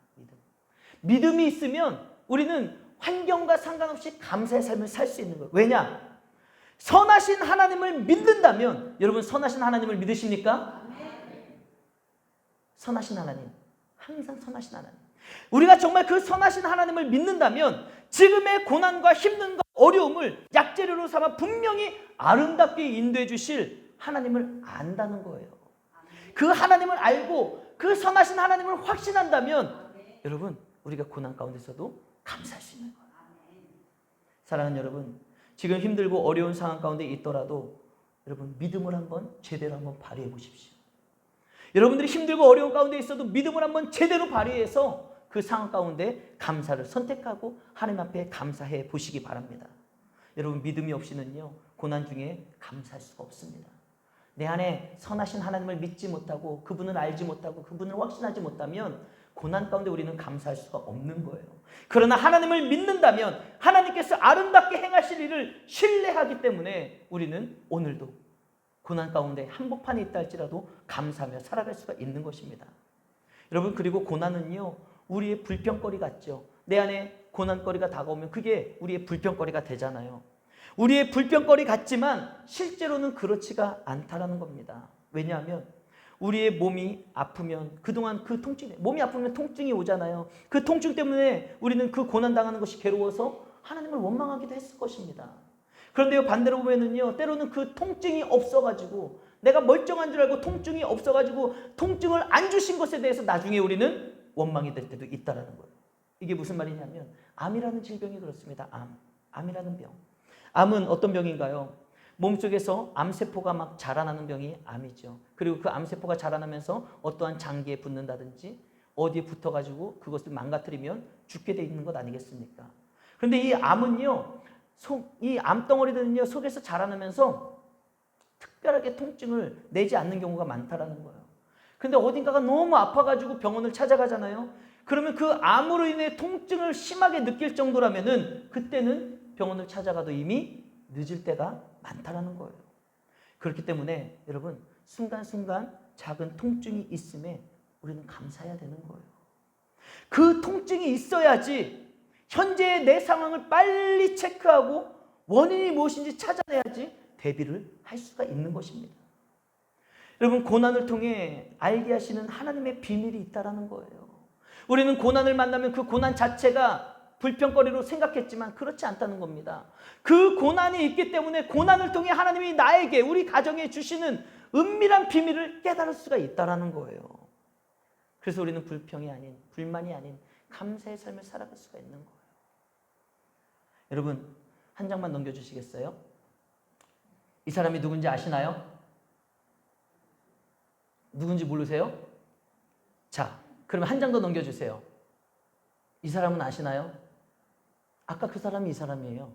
믿음이 있으면 우리는 환경과 상관없이 감사의 삶을 살 수 있는 거예요. 왜냐? 선하신 하나님을 믿는다면, 여러분 선하신 하나님을 믿으십니까? 선하신 하나님, 항상 선하신 하나님. 우리가 정말 그 선하신 하나님을 믿는다면 지금의 고난과 힘든과 어려움을 약재료로 삼아 분명히 아름답게 인도해 주실 하나님을 안다는 거예요. 그 하나님을 알고 그 선하신 하나님을 확신한다면 여러분, 우리가 고난 가운데서도 감사할 수 있는 거예요. 사랑하는 여러분, 지금 힘들고 어려운 상황 가운데 있더라도 여러분 믿음을 한번 제대로 한번 발휘해 보십시오. 여러분들이 힘들고 어려운 가운데 있어도 믿음을 한번 제대로 발휘해서 그 상황 가운데 감사를 선택하고 하나님 앞에 감사해 보시기 바랍니다. 여러분 믿음이 없이는요 고난 중에 감사할 수가 없습니다. 내 안에 선하신 하나님을 믿지 못하고 그분을 알지 못하고 그분을 확신하지 못하면 고난 가운데 우리는 감사할 수가 없는 거예요. 그러나 하나님을 믿는다면 하나님께서 아름답게 행하실 일을 신뢰하기 때문에 우리는 오늘도 고난 가운데 한복판에 있다 할지라도 감사하며 살아갈 수가 있는 것입니다. 여러분 그리고 고난은요 우리의 불평거리 같죠. 내 안에 고난거리가 다가오면 그게 우리의 불평거리가 되잖아요. 우리의 불평거리 같지만 실제로는 그렇지가 않다라는 겁니다. 왜냐하면 우리의 몸이 아프면 그동안 그 통증, 몸이 아프면 통증이 오잖아요. 그 통증 때문에 우리는 그 고난당하는 것이 괴로워서 하나님을 원망하기도 했을 것입니다. 그런데 반대로 보면은요, 때로는 그 통증이 없어가지고 내가 멀쩡한 줄 알고 통증이 없어가지고 통증을 안 주신 것에 대해서 나중에 우리는 원망이 될 때도 있다라는 거예요. 이게 무슨 말이냐면 암이라는 질병이 그렇습니다. 암이라는 병. 암은 어떤 병인가요? 몸속에서 암세포가 막 자라나는 병이 암이죠. 그리고 그 암세포가 자라나면서 어떠한 장기에 붙는다든지 어디에 붙어가지고 그것을 망가뜨리면 죽게 돼 있는 것 아니겠습니까? 그런데 이 암은요, 이 암덩어리들은요, 속에서 자라나면서 특별하게 통증을 내지 않는 경우가 많다라는 거예요. 근데 어딘가가 너무 아파가지고 병원을 찾아가잖아요. 그러면 그 암으로 인해 통증을 심하게 느낄 정도라면은 그때는 병원을 찾아가도 이미 늦을 때가 많다라는 거예요. 그렇기 때문에 여러분 순간순간 작은 통증이 있음에 우리는 감사해야 되는 거예요. 그 통증이 있어야지 현재의 내 상황을 빨리 체크하고 원인이 무엇인지 찾아내야지 대비를 할 수가 있는 것입니다. 여러분 고난을 통해 알게 하시는 하나님의 비밀이 있다라는 거예요. 우리는 고난을 만나면 그 고난 자체가 불평거리로 생각했지만 그렇지 않다는 겁니다. 그 고난이 있기 때문에 고난을 통해 하나님이 나에게 우리 가정에 주시는 은밀한 비밀을 깨달을 수가 있다라는 거예요. 그래서 우리는 불평이 아닌 불만이 아닌 감사의 삶을 살아갈 수가 있는 거예요. 여러분 한 장만 넘겨주시겠어요? 이 사람이 누군지 아시나요? 누군지 모르세요? 자, 그러면 한 장 더 넘겨주세요. 이 사람은 아시나요? 아까 그 사람이 이 사람이에요.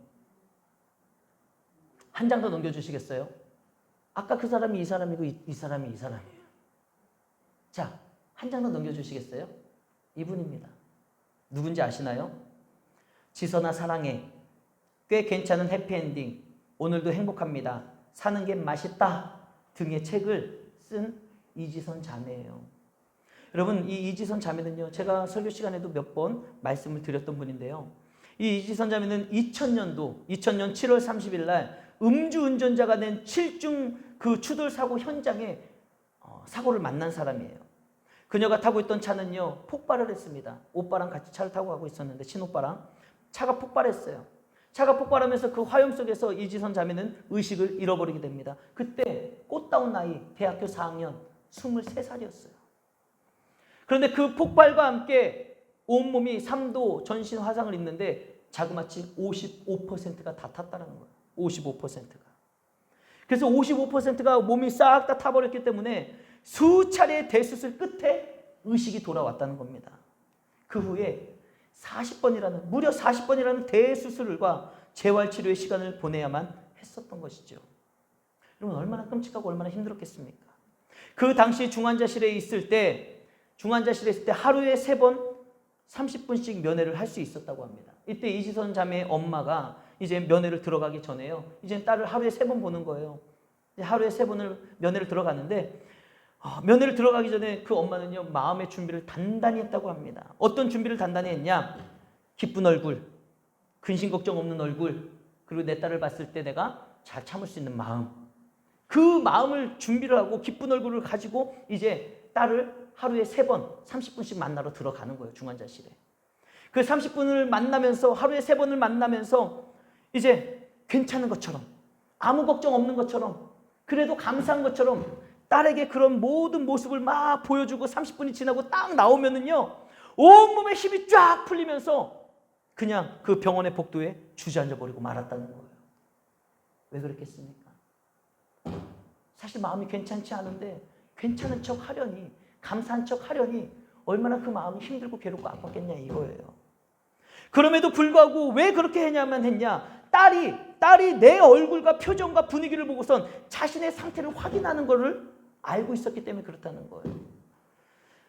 한 장 더 넘겨주시겠어요? 아까 그 사람이 이 사람이고 이 사람이 이 사람이에요. 자, 한 장 더 넘겨주시겠어요? 이분입니다. 누군지 아시나요? 지선아 사랑해. 꽤 괜찮은 해피엔딩. 오늘도 행복합니다. 사는 게 맛있다. 등의 책을 쓴 이지선 자매예요. 여러분 이 이지선 자매는요. 제가 설교 시간에도 몇 번 말씀을 드렸던 분인데요. 이 이지선 자매는 2000년 7월 30일 날 음주운전자가 된 7중 그 추돌 사고 현장에 사고를 만난 사람이에요. 그녀가 타고 있던 차는요. 폭발을 했습니다. 오빠랑 같이 차를 타고 가고 있었는데 친오빠랑 차가 폭발했어요. 차가 폭발하면서 그 화염 속에서 이지선 자매는 의식을 잃어버리게 됩니다. 그때 꽃다운 나이 대학교 4학년 23살이었어요. 그런데 그 폭발과 함께 온몸이 3도 전신 화상을 입는데 자그마치 55%가 다 탔다는 거예요. 55%가. 그래서 55%가 몸이 싹 다 타버렸기 때문에 수차례의 대수술 끝에 의식이 돌아왔다는 겁니다. 그 후에 40번이라는 무려 40번이라는 대수술과 재활치료의 시간을 보내야만 했었던 것이죠. 여러분 얼마나 끔찍하고 얼마나 힘들었겠습니까? 그 당시 중환자실에 있을 때 하루에 3번 30분씩 면회를 할 수 있었다고 합니다. 이때 이지선 자매의 엄마가 이제 면회를 들어가기 전에요. 이제 딸을 하루에 3번 보는 거예요. 하루에 3번을 면회를 들어갔는데 면회를 들어가기 전에 그 엄마는요. 마음의 준비를 단단히 했다고 합니다. 어떤 준비를 단단히 했냐? 기쁜 얼굴, 근심 걱정 없는 얼굴, 그리고 내 딸을 봤을 때 내가 잘 참을 수 있는 마음. 그 마음을 준비를 하고 기쁜 얼굴을 가지고 이제 딸을 하루에 3번 30분씩 만나러 들어가는 거예요. 중환자실에. 그 30분을 만나면서 하루에 3번을 만나면서 이제 괜찮은 것처럼 아무 걱정 없는 것처럼 그래도 감사한 것처럼 딸에게 그런 모든 모습을 막 보여주고 30분이 지나고 딱 나오면은요. 온몸에 힘이 쫙 풀리면서 그냥 그 병원의 복도에 주저앉아 버리고 말았다는 거예요. 왜 그랬겠습니까? 사실 마음이 괜찮지 않은데 괜찮은 척 하려니, 감사한 척 하려니 얼마나 그 마음이 힘들고 괴롭고 아팠겠냐 이거예요. 그럼에도 불구하고 왜 그렇게 했냐? 딸이 내 얼굴과 표정과 분위기를 보고선 자신의 상태를 확인하는 것을 알고 있었기 때문에 그렇다는 거예요.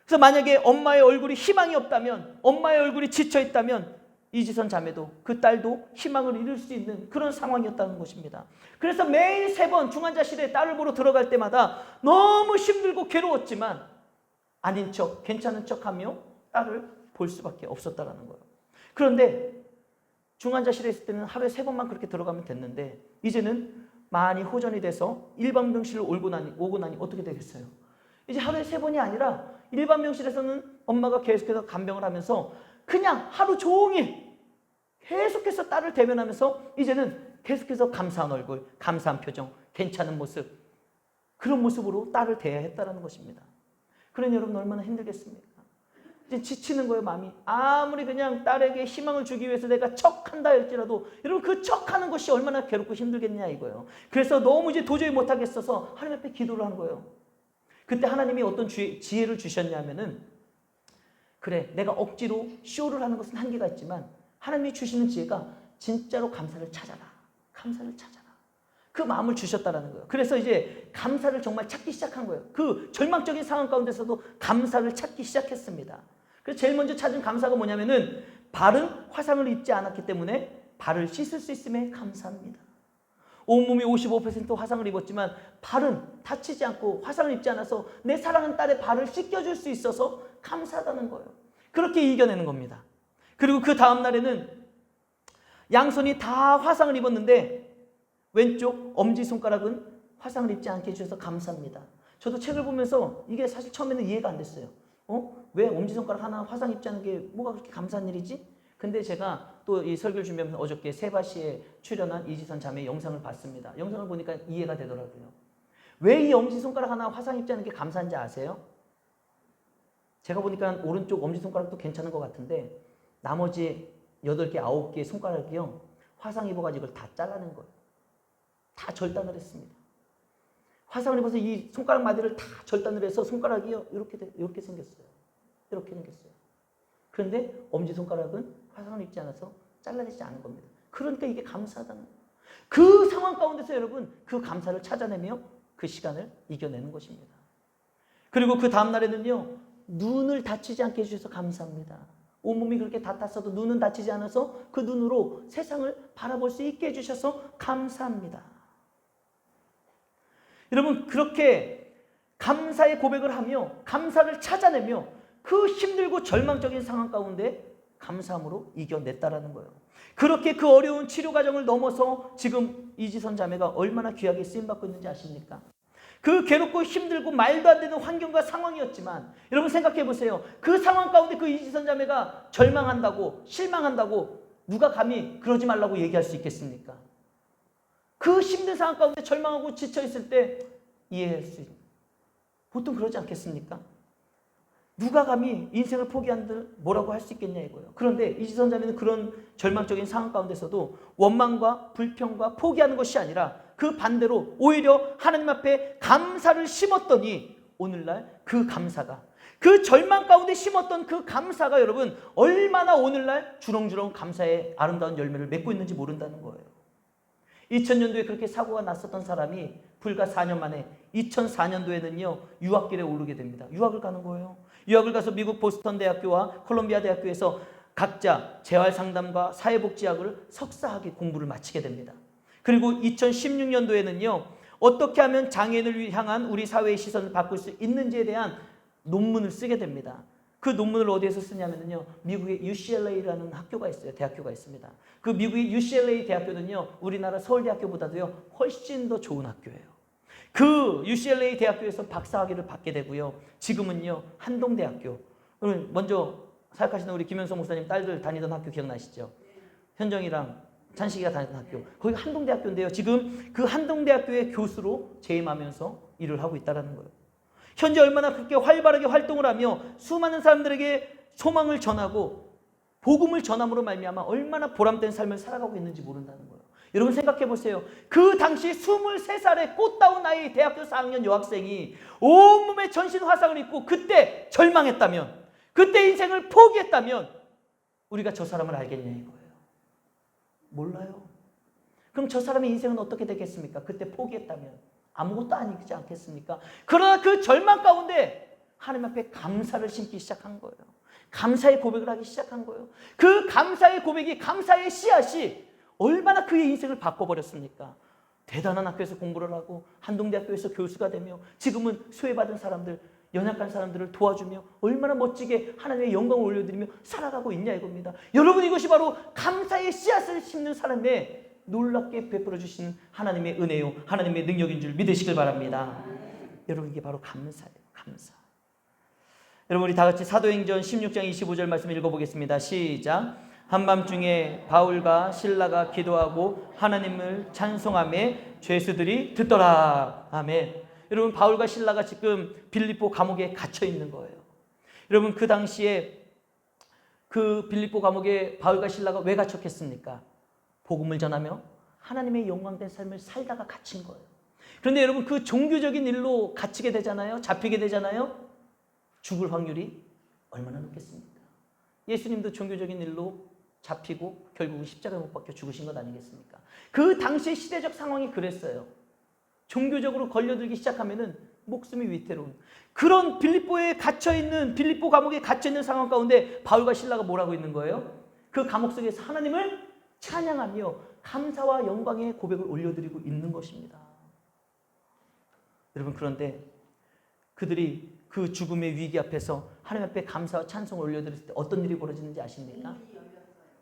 그래서 만약에 엄마의 얼굴이 희망이 없다면, 엄마의 얼굴이 지쳐있다면 이지선 자매도 그 딸도 희망을 잃을 수 있는 그런 상황이었다는 것입니다. 그래서 매일 3번 중환자실에 딸을 보러 들어갈 때마다 너무 힘들고 괴로웠지만 아닌 척, 괜찮은 척하며 딸을 볼 수밖에 없었다는 거예요. 그런데 중환자실에 있을 때는 하루에 3번만 그렇게 들어가면 됐는데 이제는 많이 호전이 돼서 일반 병실을 오고 나니 어떻게 되겠어요? 이제 하루에 3번이 아니라 일반 병실에서는 엄마가 계속해서 간병을 하면서 그냥 하루 종일 계속해서 딸을 대면하면서 이제는 계속해서 감사한 얼굴, 감사한 표정, 괜찮은 모습, 그런 모습으로 딸을 대해야 했다는 것입니다. 그러니 여러분 얼마나 힘들겠습니까? 이제 지치는 거예요, 마음이. 아무리 그냥 딸에게 희망을 주기 위해서 내가 척한다 할지라도 여러분 그 척하는 것이 얼마나 괴롭고 힘들겠냐 이거예요. 그래서 너무 이제 도저히 못하겠어서 하나님 앞에 기도를 한 거예요. 그때 하나님이 어떤 지혜를 주셨냐면은, 그래, 내가 억지로 쇼를 하는 것은 한계가 있지만 하나님이 주시는 지혜가 진짜로 감사를 찾아라. 감사를 찾아라. 그 마음을 주셨다라는 거예요. 그래서 이제 감사를 정말 찾기 시작한 거예요. 그 절망적인 상황 가운데서도 감사를 찾기 시작했습니다. 그래서 제일 먼저 찾은 감사가 뭐냐면은 발은 화상을 입지 않았기 때문에 발을 씻을 수 있음에 감사합니다. 온몸이 55% 화상을 입었지만 발은 다치지 않고 화상을 입지 않아서 내 사랑하는 딸의 발을 씻겨줄 수 있어서 감사하다는 거예요. 그렇게 이겨내는 겁니다. 그리고 그 다음 날에는 양손이 다 화상을 입었는데 왼쪽 엄지손가락은 화상을 입지 않게 해주셔서 감사합니다. 저도 책을 보면서 이게 사실 처음에는 이해가 안 됐어요. 왜 엄지손가락 하나 화상 입지 않은 게 뭐가 그렇게 감사한 일이지? 근데 제가 또 이 설교를 준비하면서 어저께 세바시에 출연한 이지선 자매의 영상을 봤습니다. 영상을 보니까 이해가 되더라고요. 왜 이 엄지손가락 하나 화상 입지 않은 게 감사한지 아세요? 제가 보니까 오른쪽 엄지손가락도 괜찮은 것 같은데 나머지 8개, 9개의 손가락이요, 화상 입어가지고 이걸 다 잘라낸 거예요. 다 절단을 했습니다. 화상을 입어서 이 손가락 마디를 다 절단을 해서 손가락이요, 이렇게 생겼어요. 이렇게 생겼어요. 그런데 엄지손가락은 화상을 입지 않아서 잘라내지 않은 겁니다. 그러니까 이게 감사하다는 거예요. 그 상황 가운데서 여러분 그 감사를 찾아내며 그 시간을 이겨내는 것입니다. 그리고 그 다음 날에는요, 눈을 다치지 않게 해주셔서 감사합니다. 온몸이 그렇게 다 탔어도 눈은 다치지 않아서 그 눈으로 세상을 바라볼 수 있게 해주셔서 감사합니다. 여러분 그렇게 감사의 고백을 하며 감사를 찾아내며 그 힘들고 절망적인 상황 가운데 감사함으로 이겨냈다라는 거예요. 그렇게 그 어려운 치료 과정을 넘어서 지금 이지선 자매가 얼마나 귀하게 쓰임받고 있는지 아십니까? 그 괴롭고 힘들고 말도 안 되는 환경과 상황이었지만 여러분 생각해 보세요. 그 상황 가운데 그 이지선 자매가 절망한다고, 실망한다고 누가 감히 그러지 말라고 얘기할 수 있겠습니까? 그 힘든 상황 가운데 절망하고 지쳐있을 때 이해할 수 있는, 보통 그러지 않겠습니까? 누가 감히 인생을 포기한들 뭐라고 할 수 있겠냐 이거예요. 그런데 이지선 자매는 그런 절망적인 상황 가운데서도 원망과 불평과 포기하는 것이 아니라 그 반대로 오히려 하나님 앞에 감사를 심었더니 오늘날 그 감사가, 그 절망 가운데 심었던 그 감사가 여러분 얼마나 오늘날 주렁주렁 감사의 아름다운 열매를 맺고 있는지 모른다는 거예요. 2000년도에 그렇게 사고가 났었던 사람이 불과 4년 만에 2004년도에는요 유학길에 오르게 됩니다. 유학을 가는 거예요. 유학을 가서 미국 보스턴 대학교와 콜롬비아 대학교에서 각자 재활상담과 사회복지학을 석사학위 공부를 마치게 됩니다. 그리고 2016년도에는요 어떻게 하면 장애인을 향한 우리 사회의 시선을 바꿀 수 있는지에 대한 논문을 쓰게 됩니다. 그 논문을 어디에서 쓰냐면요, 미국의 UCLA라는 학교가 있어요. 대학교가 있습니다. 그 미국의 UCLA 대학교는요 우리나라 서울대학교보다도요 훨씬 더 좋은 학교예요. 그 UCLA 대학교에서 박사학위를 받게 되고요, 지금은요 한동대학교, 먼저 사역하시는 우리 김현성 목사님 딸들 다니던 학교 기억나시죠? 현정이랑 찬식이가 다니던 학교, 거기가 한동대학교인데요, 지금 그 한동대학교의 교수로 재임하면서 일을 하고 있다는 거예요. 현재 얼마나 그렇게 활발하게 활동을 하며 수많은 사람들에게 소망을 전하고 복음을 전함으로 말미암아 얼마나 보람된 삶을 살아가고 있는지 모른다는 거예요. 여러분 생각해 보세요. 그 당시 23살의 꽃다운 나이 대학교 4학년 여학생이 온몸에 전신 화상을 입고 그때 절망했다면, 그때 인생을 포기했다면 우리가 저 사람을 알겠냐 이거예요. 몰라요. 그럼 저 사람의 인생은 어떻게 되겠습니까? 그때 포기했다면 아무것도 아니지 않겠습니까? 그러나 그 절망 가운데 하나님 앞에 감사를 심기 시작한 거예요. 감사의 고백을 하기 시작한 거예요. 그 감사의 고백이, 감사의 씨앗이 얼마나 그의 인생을 바꿔버렸습니까? 대단한 학교에서 공부를 하고 한동대학교에서 교수가 되며 지금은 수혜받은 사람들, 연약한 사람들을 도와주며 얼마나 멋지게 하나님의 영광을 올려드리며 살아가고 있냐 이겁니다. 여러분, 이것이 바로 감사의 씨앗을 심는 사람의 놀랍게 베풀어 주시는 하나님의 은혜요, 하나님의 능력인 줄 믿으시길 바랍니다. 여러분, 이게 바로 감사예요. 감사. 여러분, 우리 다 같이 사도행전 16장 25절 말씀 읽어보겠습니다. 시작. 한밤중에 바울과 실라가 기도하고 하나님을 찬송하며 죄수들이 듣더라. 아멘. 여러분, 바울과 실라가 지금 빌립보 감옥에 갇혀 있는 거예요. 여러분, 그 당시에 그 빌립보 감옥에 바울과 실라가 왜 갇혔겠습니까? 복음을 전하며 하나님의 영광된 삶을 살다가 갇힌 거예요. 그런데 여러분, 그 종교적인 일로 갇히게 되잖아요. 잡히게 되잖아요. 죽을 확률이 얼마나 높겠습니까? 예수님도 종교적인 일로 잡히고 결국은 십자가에 못 박혀 죽으신 것 아니겠습니까? 그 당시의 시대적 상황이 그랬어요. 종교적으로 걸려들기 시작하면은 목숨이 위태로운 그런 빌립보에 갇혀있는, 빌립보 감옥에 갇혀있는 상황 가운데 바울과 실라가 뭐라고 있는 거예요? 그 감옥 속에서 하나님을 찬양하며 감사와 영광의 고백을 올려드리고 있는 것입니다. 여러분, 그런데 그들이 그 죽음의 위기 앞에서 하나님 앞에 감사와 찬송을 올려드렸을 때 어떤 일이 벌어지는지 아십니까?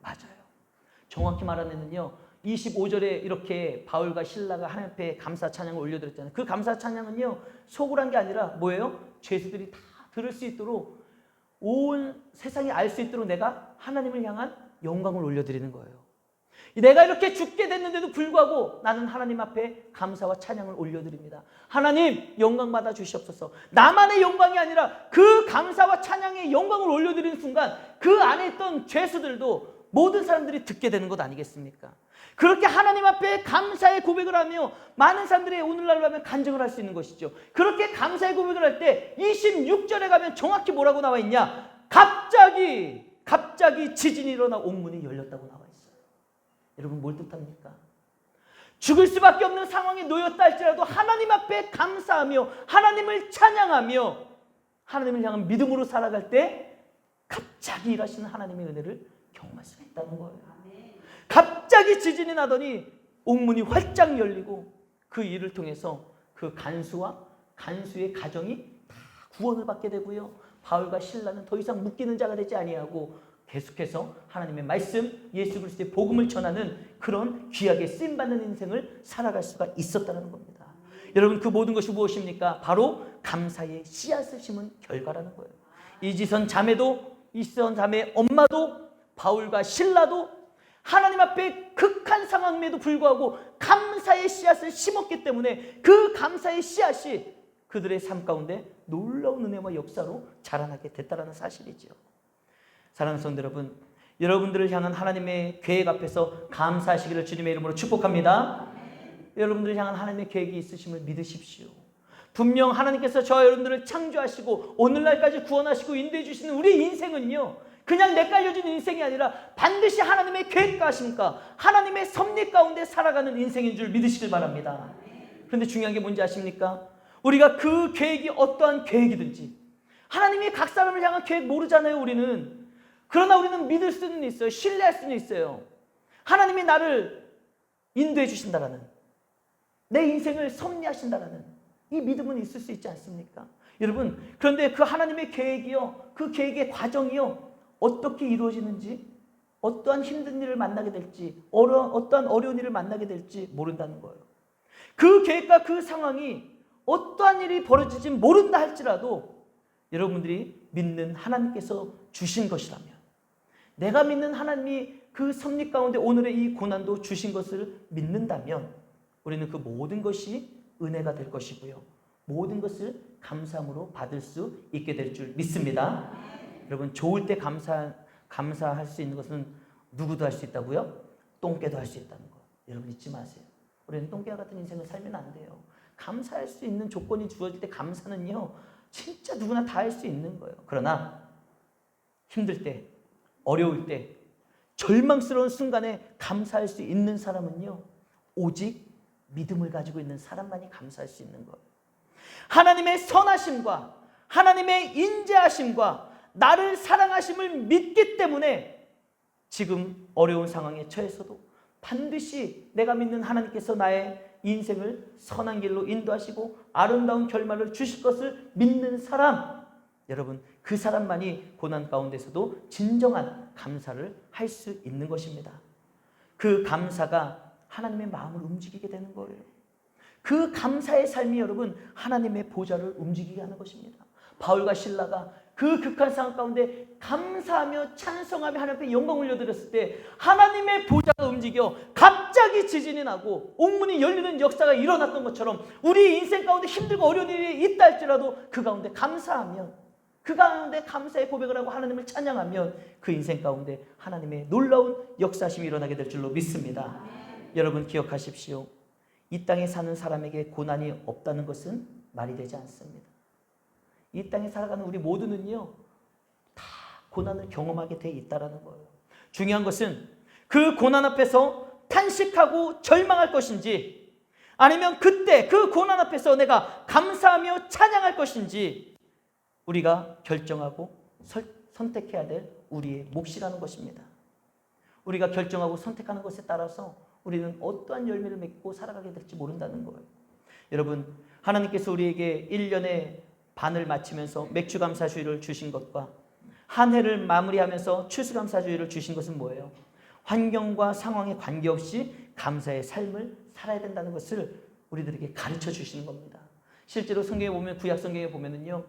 맞아요. 정확히 말하면요, 25절에 이렇게 바울과 실라가 하나님 앞에 감사 찬양을 올려드렸잖아요. 그 감사 찬양은요, 속으로 한 게 아니라 뭐예요? 죄수들이 다 들을 수 있도록, 온 세상이 알 수 있도록 내가 하나님을 향한 영광을 올려드리는 거예요. 내가 이렇게 죽게 됐는데도 불구하고 나는 하나님 앞에 감사와 찬양을 올려드립니다. 하나님, 영광 받아 주시옵소서. 나만의 영광이 아니라 그 감사와 찬양의 영광을 올려드리는 순간 그 안에 있던 죄수들도, 모든 사람들이 듣게 되는 것 아니겠습니까? 그렇게 하나님 앞에 감사의 고백을 하며 많은 사람들이 오늘날로 하면 간증을 할 수 있는 것이죠. 그렇게 감사의 고백을 할 때 26절에 가면 정확히 뭐라고 나와 있냐? 갑자기 지진이 일어나 옥문이 열렸다고 나와 있어요. 여러분, 뭘 뜻합니까? 죽을 수밖에 없는 상황에 놓였다 할지라도 하나님 앞에 감사하며 하나님을 찬양하며 하나님을 향한 믿음으로 살아갈 때 갑자기 일하시는 하나님의 은혜를 경험할 수가 있다는 거예요. 갑자기 지진이 나더니 옥문이 활짝 열리고 그 일을 통해서 그 간수와 간수의 가정이 다 구원을 받게 되고요. 바울과 실라는 더 이상 묶이는 자가 되지 아니하고 계속해서 하나님의 말씀, 예수 그리스도의 복음을 전하는 그런 귀하게 쓰임받는 인생을 살아갈 수가 있었다는 겁니다. 여러분, 그 모든 것이 무엇입니까? 바로 감사의 씨앗을 심은 결과라는 거예요. 이지선 자매도, 이지선 자매 엄마도, 바울과 실라도 하나님 앞에 극한 상황임에도 불구하고 감사의 씨앗을 심었기 때문에 그 감사의 씨앗이 그들의 삶 가운데 놀라운 은혜와 역사로 자라나게 됐다는 사실이죠. 사랑하는 성도 여러분, 여러분들을 향한 하나님의 계획 앞에서 감사하시기를 주님의 이름으로 축복합니다. 여러분들을 향한 하나님의 계획이 있으심을 믿으십시오. 분명 하나님께서 저와 여러분들을 창조하시고 오늘날까지 구원하시고 인도해 주시는 우리 인생은요, 그냥 내깔려진 인생이 아니라 반드시 하나님의 계획과 하심과 하나님의 섭리 가운데 살아가는 인생인 줄 믿으시길 바랍니다. 그런데 중요한 게 뭔지 아십니까? 우리가 그 계획이 어떠한 계획이든지, 하나님이 각 사람을 향한 계획 모르잖아요, 우리는. 그러나 우리는 믿을 수는 있어요. 신뢰할 수는 있어요. 하나님이 나를 인도해 주신다라는, 내 인생을 섭리하신다라는 이 믿음은 있을 수 있지 않습니까? 여러분, 그런데 그 하나님의 계획이요, 그 계획의 과정이요, 어떻게 이루어지는지, 어떠한 힘든 일을 만나게 될지, 어떠한 어려운 일을 만나게 될지 모른다는 거예요. 그 계획과 그 상황이 어떠한 일이 벌어지지 모른다 할지라도 여러분들이 믿는 하나님께서 주신 것이라면, 내가 믿는 하나님이 그 섭리 가운데 오늘의 이 고난도 주신 것을 믿는다면 우리는 그 모든 것이 은혜가 될 것이고요, 모든 것을 감사함으로 받을 수 있게 될 줄 믿습니다. 여러분, 좋을 때 감사할 수 있는 것은 누구도 할 수 있다고요? 똥개도 할 수 있다는 거. 여러분 잊지 마세요. 우리는 똥개와 같은 인생을 살면 안 돼요. 감사할 수 있는 조건이 주어질 때 감사는요, 진짜 누구나 다 할 수 있는 거예요. 그러나 힘들 때, 어려울 때, 절망스러운 순간에 감사할 수 있는 사람은요, 오직 믿음을 가지고 있는 사람만이 감사할 수 있는 거예요. 하나님의 선하심과 하나님의 인자하심과 나를 사랑하심을 믿기 때문에 지금 어려운 상황에 처해서도 반드시 내가 믿는 하나님께서 나의 인생을 선한 길로 인도하시고 아름다운 결말을 주실 것을 믿는 사람, 여러분 그 사람만이 고난 가운데서도 진정한 감사를 할 수 있는 것입니다. 그 감사가 하나님의 마음을 움직이게 되는 거예요. 그 감사의 삶이 여러분 하나님의 보좌를 움직이게 하는 것입니다. 바울과 실라가 그 극한 상황 가운데 감사하며 찬송하며 하나님 앞에 영광을 올려드렸을 때 하나님의 보좌가 움직여 갑자기 지진이 나고 옥문이 열리는 역사가 일어났던 것처럼 우리 인생 가운데 힘들고 어려운 일이 있다 할지라도 그 가운데 감사하면, 그 가운데 감사의 고백을 하고 하나님을 찬양하면 그 인생 가운데 하나님의 놀라운 역사심이 일어나게 될 줄로 믿습니다. 여러분 기억하십시오. 이 땅에 사는 사람에게 고난이 없다는 것은 말이 되지 않습니다. 이 땅에 살아가는 우리 모두는요, 다 고난을 경험하게 돼 있다라는 거예요. 중요한 것은 그 고난 앞에서 탄식하고 절망할 것인지, 아니면 그때 그 고난 앞에서 내가 감사하며 찬양할 것인지 우리가 결정하고 선택해야 될 우리의 몫이라는 것입니다. 우리가 결정하고 선택하는 것에 따라서 우리는 어떠한 열매를 맺고 살아가게 될지 모른다는 거예요. 여러분, 하나님께서 우리에게 1년의 반을 마치면서 맥주감사주의를 주신 것과 한 해를 마무리하면서 추수감사주의를 주신 것은 뭐예요? 환경과 상황에 관계없이 감사의 삶을 살아야 된다는 것을 우리들에게 가르쳐 주시는 겁니다. 실제로 성경에 보면, 구약 성경에 보면은요,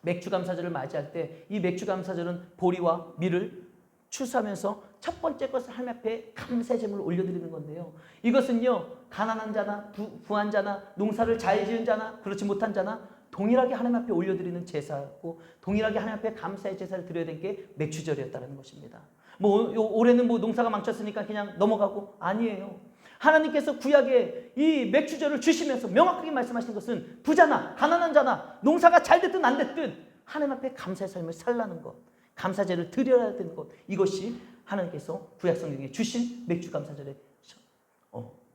맥주감사절을 맞이할 때 이 맥주감사절은 보리와 밀을 추수하면서 첫 번째 것을 하나님 앞에 감사의 제물을 올려드리는 건데요. 이것은요, 가난한 자나 부한 자나 농사를 잘 지은 자나 그렇지 못한 자나 동일하게 하나님 앞에 올려드리는 제사고, 동일하게 하나님 앞에 감사의 제사를 드려야 된 게 맥주절이었다는 것입니다. 올해는 농사가 망쳤으니까 그냥 넘어가고, 아니에요. 하나님께서 구약에 이 맥주절을 주시면서 명확하게 말씀하신 것은 부자나 가난한 자나 농사가 잘 됐든 안 됐든 하나님 앞에 감사의 삶을 살라는 것, 감사제를 드려야 되는 것, 이것이 하나님께서 구약 성경에 주신 맥주감사절의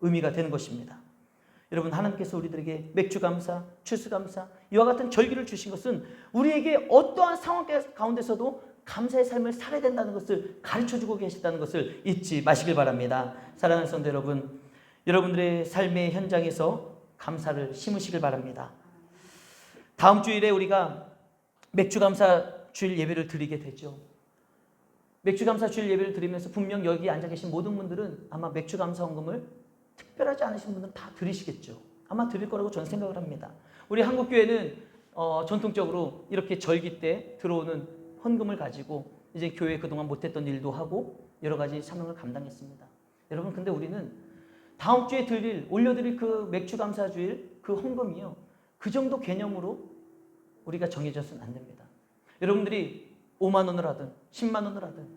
의미가 되는 것입니다. 여러분, 하나님께서 우리들에게 맥주감사, 추수감사, 이와 같은 절기를 주신 것은 우리에게 어떠한 상황 가운데서도 감사의 삶을 살아야 된다는 것을 가르쳐주고 계시다는 것을 잊지 마시길 바랍니다. 사랑하는 성도 여러분, 여러분들의 삶의 현장에서 감사를 심으시길 바랍니다. 다음 주일에 우리가 맥주감사 주일 예배를 드리게 되죠. 맥주감사 주일 예배를 드리면서 분명 여기 앉아 계신 모든 분들은 아마 맥주감사 헌금을 특별하지 않으신 분들은 다 드리시겠죠. 아마 드릴 거라고 저는 생각을 합니다. 우리 한국교회는 전통적으로 이렇게 절기 때 들어오는 헌금을 가지고 이제 교회에 그동안 못했던 일도 하고 여러 가지 사명을 감당했습니다. 여러분, 근데 우리는 다음 주에 올려드릴 그 맥주감사주일 그 헌금이요, 그 정도 개념으로 우리가 정해져서는 안 됩니다. 여러분들이 5만 원을 하든 10만 원을 하든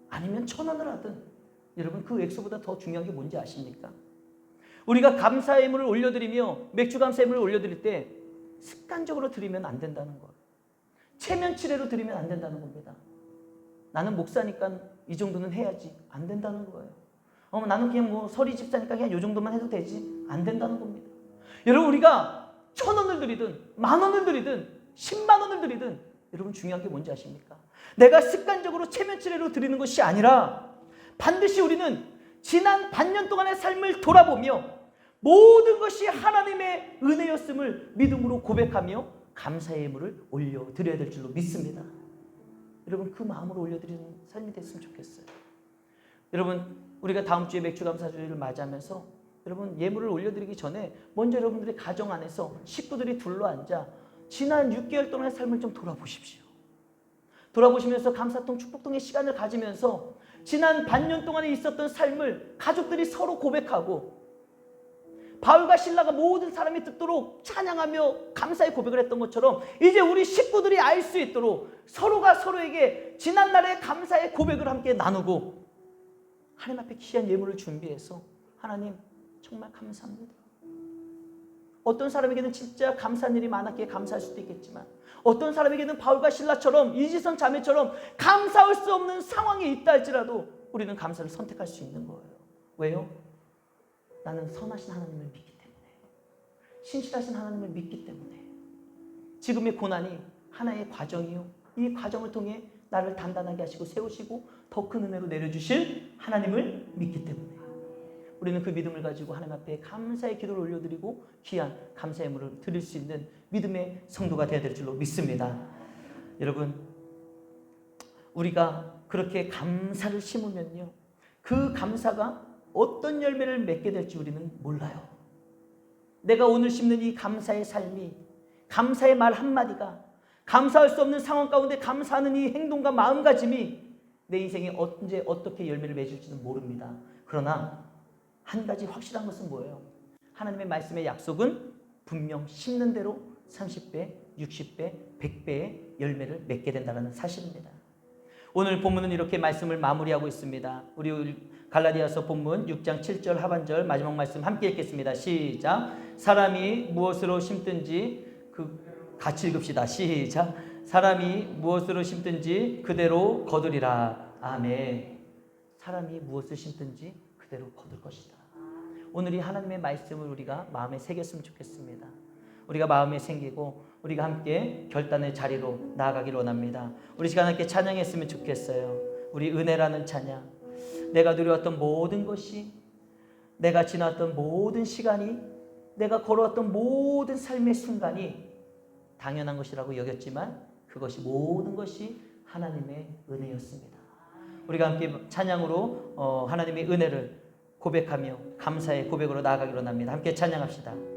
아니면 1,000원을 하든 여러분 그 액수보다 더 중요한 게 뭔지 아십니까? 우리가 감사의 예물을 올려드리며 맥주감사의 예물을 올려드릴 때 습관적으로 드리면 안 된다는 거예요. 체면치레로 드리면 안 된다는 겁니다. 나는 목사니까 이 정도는 해야지, 안 된다는 거예요. 나는 그냥 서리 집사니까 그냥 이 정도만 해도 되지, 안 된다는 겁니다. 여러분, 우리가 1,000원을 드리든 10,000원을 드리든 10만 원을 드리든 여러분 중요한 게 뭔지 아십니까? 내가 습관적으로 체면치레로 드리는 것이 아니라 반드시 우리는 지난 반년 동안의 삶을 돌아보며 모든 것이 하나님의 은혜였음을 믿음으로 고백하며 감사의 예물을 올려드려야 될 줄로 믿습니다. 여러분, 그 마음으로 올려드리는 삶이 됐으면 좋겠어요. 여러분, 우리가 다음 주에 맥주감사주일을 맞이하면서 여러분 예물을 올려드리기 전에 먼저 여러분들의 가정 안에서 식구들이 둘러앉아 지난 6개월 동안의 삶을 좀 돌아보십시오. 돌아보시면서 감사통, 축복통의 시간을 가지면서 지난 반년 동안에 있었던 삶을 가족들이 서로 고백하고, 바울과 실라가 모든 사람이 듣도록 찬양하며 감사의 고백을 했던 것처럼 이제 우리 식구들이 알 수 있도록 서로가 서로에게 지난날의 감사의 고백을 함께 나누고 하나님 앞에 귀한 예물을 준비해서 하나님 정말 감사합니다. 어떤 사람에게는 진짜 감사한 일이 많았기에 감사할 수도 있겠지만 어떤 사람에게는 바울과 실라처럼 이지선 자매처럼 감사할 수 없는 상황이 있다 할지라도 우리는 감사를 선택할 수 있는 거예요. 왜요? 나는 선하신 하나님을 믿기 때문에, 신실하신 하나님을 믿기 때문에. 지금의 고난이 하나의 과정이요, 이 과정을 통해 나를 단단하게 하시고 세우시고 더 큰 은혜로 내려주실 하나님을 믿기 때문에 우리는 그 믿음을 가지고 하나님 앞에 감사의 기도를 올려드리고 귀한 감사의 물을 드릴 수 있는 믿음의 성도가 되어야 될 줄로 믿습니다. 여러분, 우리가 그렇게 감사를 심으면요, 그 감사가 어떤 열매를 맺게 될지 우리는 몰라요. 내가 오늘 심는 이 감사의 삶이, 감사의 말 한마디가, 감사할 수 없는 상황 가운데 감사하는 이 행동과 마음가짐이 내 인생에 언제 어떻게 열매를 맺을지는 모릅니다. 그러나 한 가지 확실한 것은 뭐예요? 하나님의 말씀의 약속은 분명 심는 대로 30배, 60배, 100배의 열매를 맺게 된다는 사실입니다. 오늘 본문은 이렇게 말씀을 마무리하고 있습니다. 우리 갈라디아서 본문 6장 7절 하반절 마지막 말씀 함께 읽겠습니다. 시작. 사람이 무엇으로 심든지 같이 읽읍시다. 시작. 사람이 무엇으로 심든지 그대로 거두리라. 아멘. 사람이 무엇을 심든지 그대로 거둘 것이다. 오늘 이 하나님의 말씀을 우리가 마음에 새겼으면 좋겠습니다. 우리가 마음에 새기고 우리가 함께 결단의 자리로 나아가기를 원합니다. 우리 시간 함께 찬양했으면 좋겠어요. 우리 은혜라는 찬양. 내가 누려왔던 모든 것이, 내가 지나왔던 모든 시간이, 내가 걸어왔던 모든 삶의 순간이 당연한 것이라고 여겼지만 그것이 모든 것이 하나님의 은혜였습니다. 우리가 함께 찬양으로 하나님의 은혜를 고백하며 감사의 고백으로 나아가기로 합니다. 함께 찬양합시다.